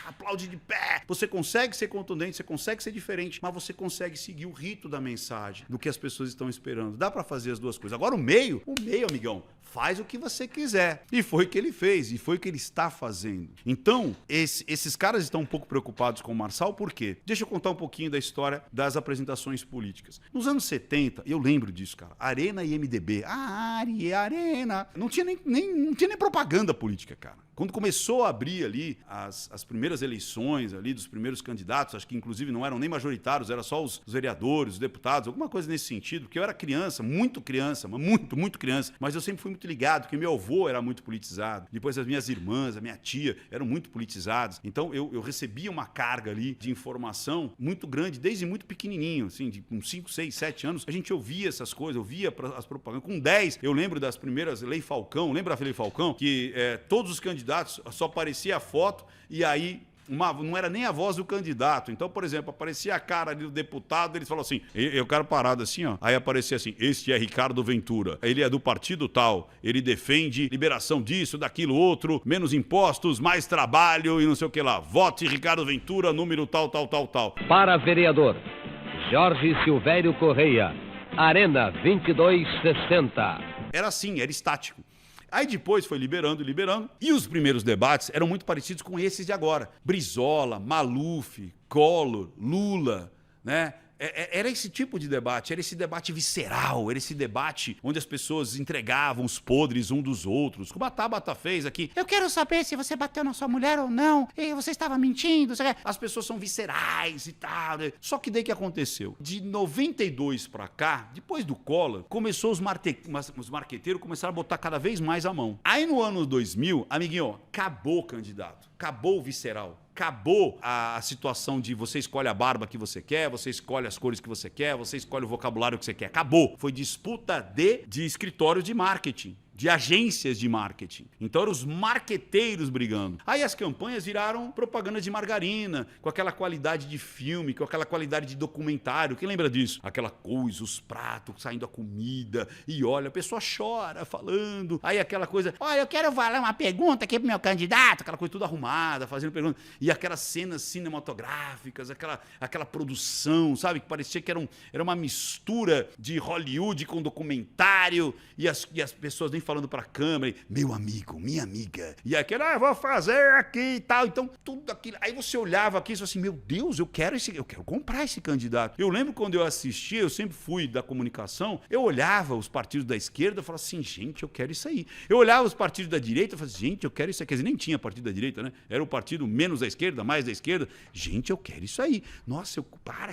Speaker 1: Aplaude de pé. Você consegue ser contundente, você consegue ser diferente, mas você consegue seguir o rito da mensagem, do que as pessoas estão esperando. Dá para fazer as duas coisas. Agora o meio, amigão, faz o que você quiser. E foi o que ele fez, e foi o que ele está fazendo. Então, esses caras estão um pouco preocupados com o Marçal, por quê? Deixa eu contar um pouquinho da história das apresentações políticas. Nos anos 70, eu lembro disso, cara, Arena e MDB. Arena. Não tinha nem propaganda política, cara. Quando começou a abrir ali as primeiras eleições ali dos primeiros candidatos, acho que inclusive não eram nem majoritários, era só os vereadores, os deputados, alguma coisa nesse sentido, porque eu era criança, muito criança, muito criança, mas eu sempre fui muito ligado, porque meu avô era muito politizado, depois as minhas irmãs, a minha tia eram muito politizadas, então eu recebia uma carga ali de informação muito grande, desde muito pequenininho, assim, com 5, 6, 7 anos, a gente ouvia essas coisas, ouvia as propagandas. Com 10, eu lembro das primeiras Lei Falcão, lembra da Lei Falcão? Que todos os candidatos só aparecia a foto e aí não era nem a voz do candidato. Então, por exemplo, aparecia a cara ali do deputado, eles falavam assim, eu quero parado assim, aí aparecia assim, este é Ricardo Ventura, ele é do partido tal, ele defende liberação disso, daquilo outro, menos impostos, mais trabalho e não sei o que lá. Vote Ricardo Ventura, número tal.
Speaker 2: Para vereador, Jorge Silvério Correia, Arena 2260.
Speaker 1: Era assim, era estático. Aí depois foi liberando, e os primeiros debates eram muito parecidos com esses de agora. Brizola, Maluf, Collor, Lula, né? Era esse tipo de debate, era esse debate visceral, era esse debate onde as pessoas entregavam os podres um dos outros, como a Tabata fez aqui. Eu quero saber se você bateu na sua mulher ou não, e você estava mentindo. As pessoas são viscerais e tal. Só que daí que aconteceu? De 92 pra cá, depois do Collor, começou os marqueteiros começaram a botar cada vez mais a mão. Aí no ano 2000, amiguinho, acabou o candidato, acabou o visceral. Acabou a situação de você escolhe a barba que você quer, você escolhe as cores que você quer, você escolhe o vocabulário que você quer. Acabou. Foi disputa de escritórios de marketing, de agências de marketing. Então eram os marqueteiros brigando. Aí as campanhas viraram propaganda de margarina, com aquela qualidade de filme, com aquela qualidade de documentário. Quem lembra disso? Aquela coisa, os pratos saindo a comida, e olha, a pessoa chora falando. Aí aquela coisa, olha, eu quero falar uma pergunta aqui pro meu candidato, aquela coisa tudo arrumada, fazendo pergunta. E aquelas cenas cinematográficas, aquela produção, sabe? Que parecia que era uma mistura de Hollywood com documentário, e as pessoas nem falando pra câmera, meu amigo, minha amiga. E aquele, vou fazer aqui e tal. Então, tudo aquilo. Aí você olhava aqui e falava assim, meu Deus, eu quero comprar esse candidato. Eu lembro quando eu assistia, eu sempre fui da comunicação, eu olhava os partidos da esquerda e falava assim, gente, eu quero isso aí. Eu olhava os partidos da direita e falava assim, gente, eu quero isso aí. Quer dizer, nem tinha partido da direita, né? Era o partido menos da esquerda, mais da esquerda. Gente, eu quero isso aí. Nossa,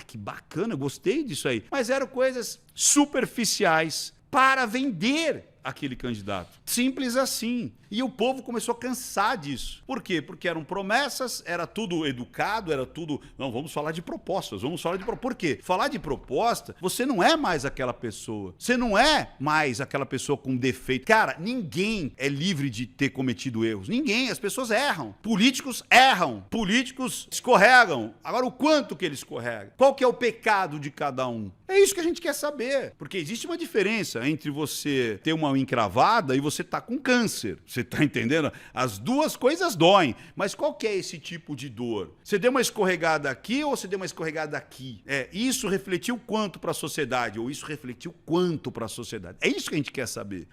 Speaker 1: que bacana, eu gostei disso aí. Mas eram coisas superficiais para vender aquele candidato. Simples assim. E o povo começou a cansar disso. Por quê? Porque eram promessas, era tudo educado, era tudo... Não, vamos falar de propostas, vamos falar de... Por quê? Falar de proposta, você não é mais aquela pessoa. Você não é mais aquela pessoa com defeito. Cara, ninguém é livre de ter cometido erros. Ninguém. As pessoas erram. Políticos erram. Políticos escorregam. Agora, o quanto que eles escorregam? Qual que é o pecado de cada um? É isso que a gente quer saber. Porque existe uma diferença entre você ter uma encravada e você tá com câncer. Você tá entendendo? As duas coisas doem. Mas qual que é esse tipo de dor? Você deu uma escorregada aqui ou você deu uma escorregada aqui? Isso refletiu quanto para a sociedade? Ou isso refletiu quanto para a sociedade? É isso que a gente quer saber.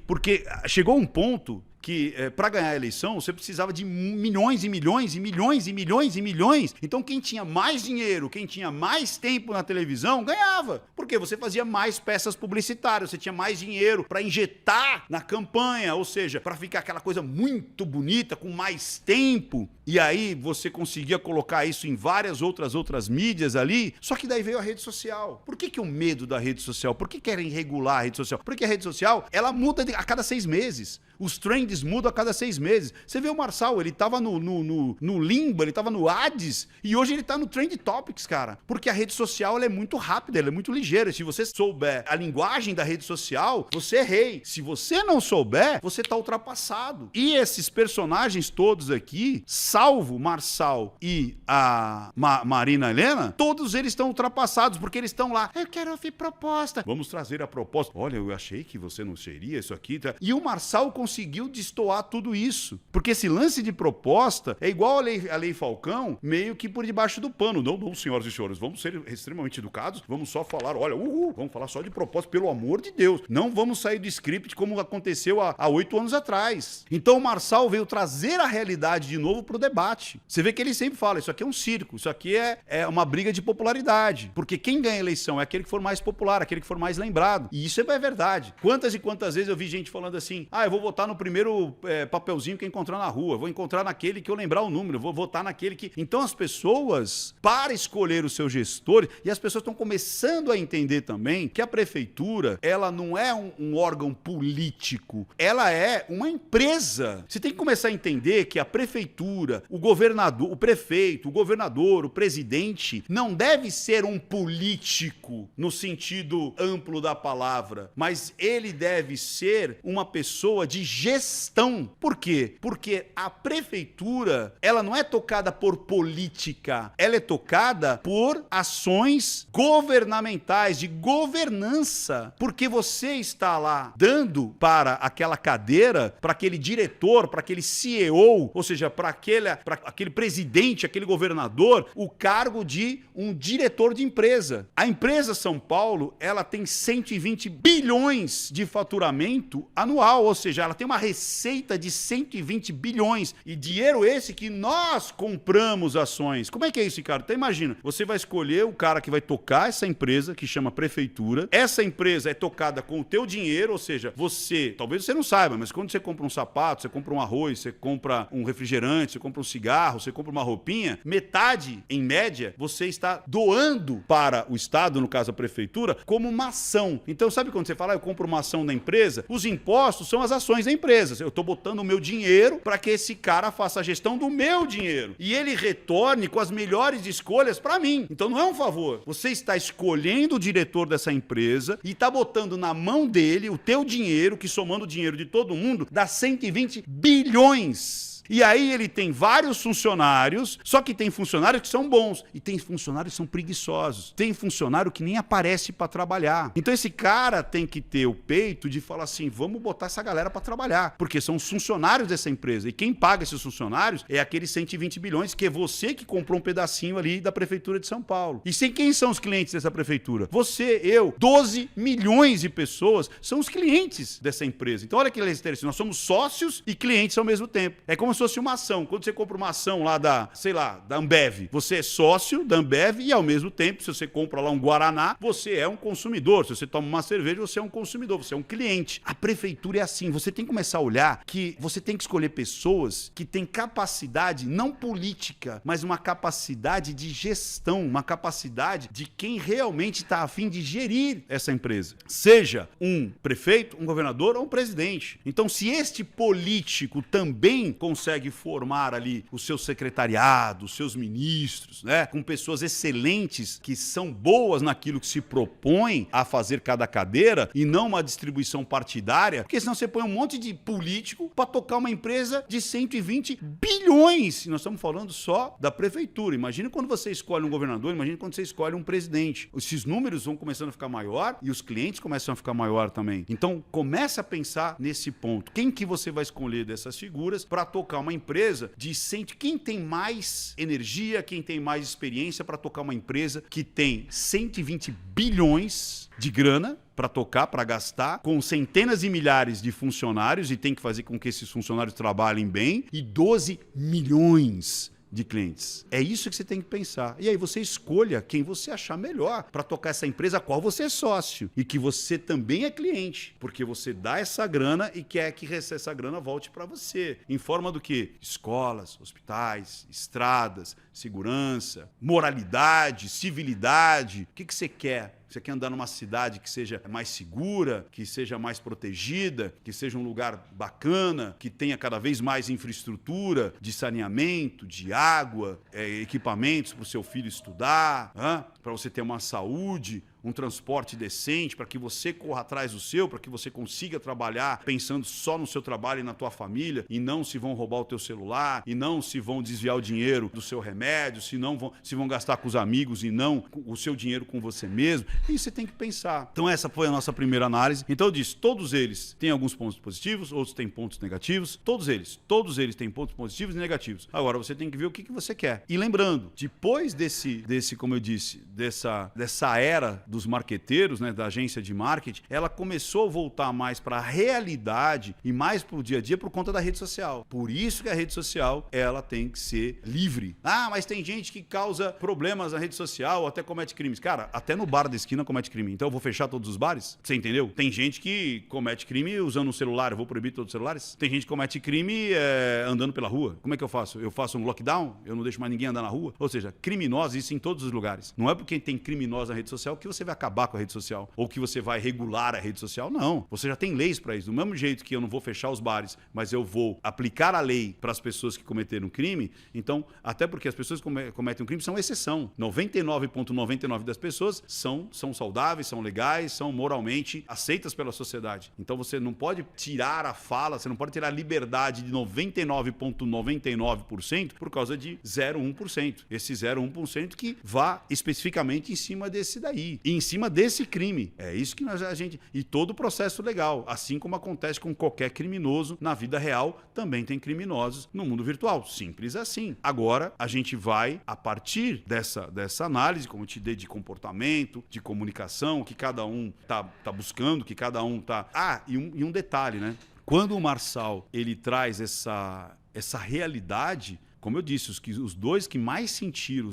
Speaker 1: Porque chegou um ponto que para ganhar a eleição você precisava de milhões e milhões e milhões e milhões e milhões. Então quem tinha mais dinheiro, quem tinha mais tempo na televisão, ganhava. Porque você fazia mais peças publicitárias, você tinha mais dinheiro para injetar na campanha, ou seja, para ficar aquela coisa muito bonita, com mais tempo. E aí você conseguia colocar isso em várias outras mídias ali, só que daí veio a rede social. Por que o medo da rede social? Por que querem regular a rede social? Porque a rede social, ela muda a cada 6 meses. Os trends mudam a cada 6 meses. Você vê o Marçal, ele tava no Limbo, ele tava no Hades, e hoje ele tá no Trend Topics, cara. Porque a rede social, ela é muito rápida, ela é muito ligeira. Se você souber a linguagem da rede social, você é rei. Se você não souber, você tá ultrapassado. E esses personagens todos aqui, salvo Marçal e a Marina Helena, todos eles estão ultrapassados, porque eles estão lá, eu quero ouvir proposta. Vamos trazer a proposta. Olha, eu achei que você não seria isso aqui. Tá? E o Marçal conseguiu destoar tudo isso. Porque esse lance de proposta é igual a lei Falcão, meio que por debaixo do pano. Não, senhoras e senhores, vamos ser extremamente educados, vamos só falar, olha, vamos falar só de proposta, pelo amor de Deus. Não vamos sair do script como aconteceu há 8 anos atrás. Então o Marçal veio trazer a realidade de novo pro debate. Você vê que ele sempre fala, isso aqui é um circo, isso aqui é uma briga de popularidade. Porque quem ganha a eleição é aquele que for mais popular, aquele que for mais lembrado. E isso é verdade. Quantas e quantas vezes eu vi gente falando assim, eu vou votar no primeiro papelzinho que eu encontrar na rua, vou encontrar naquele que eu lembrar o número, vou votar naquele que... Então as pessoas, para escolher os seus gestores, e as pessoas estão começando a entender também que a prefeitura, ela não é um órgão político, ela é uma empresa. Você tem que começar a entender que a prefeitura, o governador, o prefeito, o governador, o presidente, não deve ser um político no sentido amplo da palavra, mas ele deve ser uma pessoa de gestão. Por quê? Porque a prefeitura, ela não é tocada por política, ela é tocada por ações governamentais, de governança, porque você está lá dando para aquela cadeira, para aquele diretor, para aquele CEO, ou seja, para aquele presidente, aquele governador, o cargo de um diretor de empresa. A empresa São Paulo, ela tem 120 bilhões de faturamento anual, ou seja, ela tem uma receita de 120 bilhões, e dinheiro esse que nós compramos ações. Como é que é isso, Ricardo? Então imagina, você vai escolher o cara que vai tocar essa empresa, que chama prefeitura, essa empresa é tocada com o teu dinheiro, ou seja, talvez você não saiba, mas quando você compra um sapato, você compra um arroz, você compra um refrigerante, você compra um cigarro, você compra uma roupinha, metade, em média, você está doando para o Estado, no caso a prefeitura, como uma ação. Então sabe quando você fala, eu compro uma ação da empresa? Os impostos são as ações da empresa. Eu estou botando o meu dinheiro para que esse cara faça a gestão do meu dinheiro. E ele retorne com as melhores escolhas para mim. Então não é um favor. Você está escolhendo o diretor dessa empresa e está botando na mão dele o teu dinheiro, que somando o dinheiro de todo mundo, dá 120 bilhões. E aí ele tem vários funcionários, só que tem funcionários que são bons e tem funcionários que são preguiçosos. Tem funcionário que nem aparece para trabalhar. Então esse cara tem que ter o peito de falar assim, vamos botar essa galera para trabalhar, porque são os funcionários dessa empresa. E quem paga esses funcionários é aqueles 120 bilhões que é você que comprou um pedacinho ali da Prefeitura de São Paulo. E sem quem são os clientes dessa prefeitura? Você, eu, 12 milhões de pessoas são os clientes dessa empresa. Então olha que interessante, nós somos sócios e clientes ao mesmo tempo. É como se fosse uma ação. Quando você compra uma ação lá da, sei lá, da Ambev, você é sócio da Ambev e ao mesmo tempo, se você compra lá um Guaraná, você é um consumidor. Se você toma uma cerveja, você é um consumidor, você é um cliente. A prefeitura é assim, você tem que começar a olhar que você tem que escolher pessoas que têm capacidade, não política, mas uma capacidade de gestão, uma capacidade de quem realmente está a fim de gerir essa empresa. Seja um prefeito, um governador ou um presidente. Então, se este político também consegue formar ali o seu secretariado, os seus ministros, né, com pessoas excelentes que são boas naquilo que se propõe a fazer cada cadeira e não uma distribuição partidária, porque senão você põe um monte de político para tocar uma empresa de 120 bilhões. E nós estamos falando só da prefeitura. Imagina quando você escolhe um governador, imagina quando você escolhe um presidente. Esses números vão começando a ficar maior e os clientes começam a ficar maior também. Então, começa a pensar nesse ponto. Quem que você vai escolher dessas figuras para tocar uma empresa de 100... Quem tem mais energia, quem tem mais experiência para tocar uma empresa que tem 120 bilhões de grana para tocar, para gastar, com centenas de milhares de funcionários e tem que fazer com que esses funcionários trabalhem bem e 12 milhões de clientes. É isso que você tem que pensar. E aí você escolha quem você achar melhor para tocar essa empresa a qual você é sócio e que você também é cliente, porque você dá essa grana e quer que essa grana volte para você. Em forma do quê? Escolas, hospitais, estradas, segurança, moralidade, civilidade. O que você quer? Você quer andar numa cidade que seja mais segura, que seja mais protegida, que seja um lugar bacana, que tenha cada vez mais infraestrutura de saneamento, de água, equipamentos para o seu filho estudar, para você ter uma saúde, um transporte decente, para que você corra atrás do seu, para que você consiga trabalhar pensando só no seu trabalho e na tua família, e não se vão roubar o teu celular, e não se vão desviar o dinheiro do seu remédio, se vão gastar com os amigos e não o seu dinheiro com você mesmo. Isso você tem que pensar. Então essa foi a nossa primeira análise. Então eu disse, todos eles têm alguns pontos positivos, outros têm pontos negativos, todos eles têm pontos positivos e negativos. Agora você tem que ver o que você quer. E lembrando, depois desse como eu disse, dessa era dos marqueteiros, né, da agência de marketing, ela começou a voltar mais para a realidade e mais para o dia a dia por conta da rede social. Por isso que a rede social ela tem que ser livre. Ah, mas tem gente que causa problemas na rede social, até comete crimes. Cara, até no bar da esquina comete crime. Então eu vou fechar todos os bares? Você entendeu? Tem gente que comete crime usando um celular. Eu vou proibir todos os celulares? Tem gente que comete crime andando pela rua. Como é que eu faço? Eu faço um lockdown? Eu não deixo mais ninguém andar na rua? Ou seja, criminosos, isso em todos os lugares. Não é porque tem criminosos na rede social que você vai acabar com a rede social ou que você vai regular a rede social. Não. Você já tem leis para isso. Do mesmo jeito que eu não vou fechar os bares, mas eu vou aplicar a lei para as pessoas que cometeram crime, então, até porque as pessoas que cometem um crime são exceção. 99,99% das pessoas são saudáveis, são legais, são moralmente aceitas pela sociedade. Então você não pode tirar a fala, você não pode tirar a liberdade de 99,99% por causa de 0,1%. Esse 0,1% que vá especificamente em cima desse daí. E em cima desse crime. É isso que a gente... E todo o processo legal. Assim como acontece com qualquer criminoso na vida real, também tem criminosos no mundo virtual. Simples assim. Agora, a gente vai, a partir dessa análise, como eu te dei, de comportamento, de comunicação, que cada um tá buscando, que cada um tá... E um detalhe, né? Quando o Marçal, ele traz essa realidade... Como eu disse, os dois que mais sentiram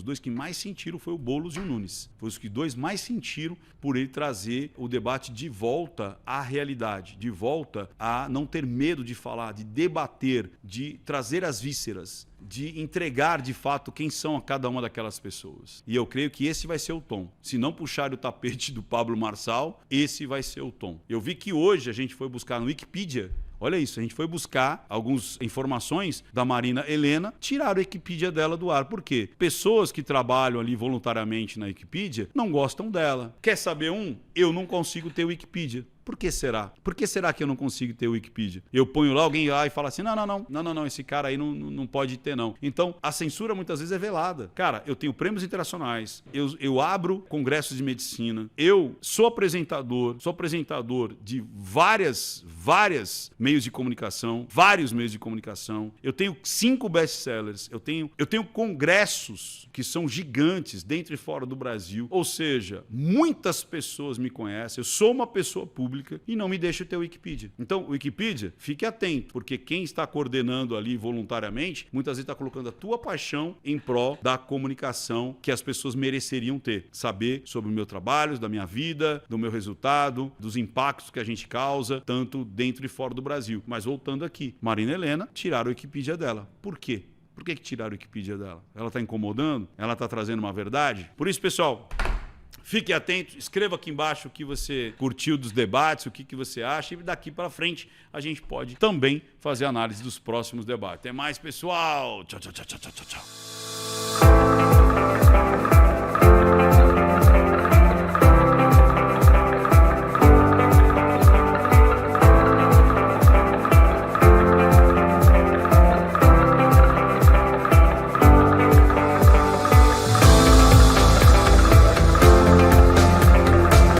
Speaker 1: foi o Boulos e o Nunes. Foi os que dois mais sentiram por ele trazer o debate de volta à realidade, de volta a não ter medo de falar, de debater, de trazer as vísceras, de entregar de fato quem são cada uma daquelas pessoas. E eu creio que esse vai ser o tom. Se não puxar o tapete do Pablo Marçal, esse vai ser o tom. Eu vi que hoje a gente foi buscar no Wikipedia. Olha isso, a gente foi buscar algumas informações da Marina Helena, tiraram a Wikipedia dela do ar. Por quê? Pessoas que trabalham ali voluntariamente na Wikipedia não gostam dela. Quer saber eu não consigo ter Wikipedia. Por que será? Por que será que eu não consigo ter o Wikipedia? Eu ponho lá, alguém lá e fala assim, não, esse cara aí não pode ter não. Então, a censura muitas vezes é velada. Cara, eu tenho prêmios internacionais, eu abro congressos de medicina, eu sou apresentador de vários meios de comunicação, eu tenho 5 best-sellers, eu tenho congressos que são gigantes dentro e fora do Brasil, ou seja, muitas pessoas me conhecem, eu sou uma pessoa pública e não me deixo ter o Wikipedia. Então, o Wikipedia, fique atento, porque quem está coordenando ali voluntariamente, muitas vezes está colocando a tua paixão em prol da comunicação que as pessoas mereceriam ter. Saber sobre o meu trabalho, da minha vida, do meu resultado, dos impactos que a gente causa, tanto dentro e fora do Brasil. Mas voltando aqui, Marina Helena, tiraram o Wikipedia dela. Por quê? Por que tiraram o Wikipedia dela? Ela está incomodando? Ela está trazendo uma verdade? Por isso, pessoal, fique atento, escreva aqui embaixo o que você curtiu dos debates, o que você acha, e daqui para frente a gente pode também fazer análise dos próximos debates. Até mais, pessoal! Tchau, tchau, tchau, tchau, tchau, tchau.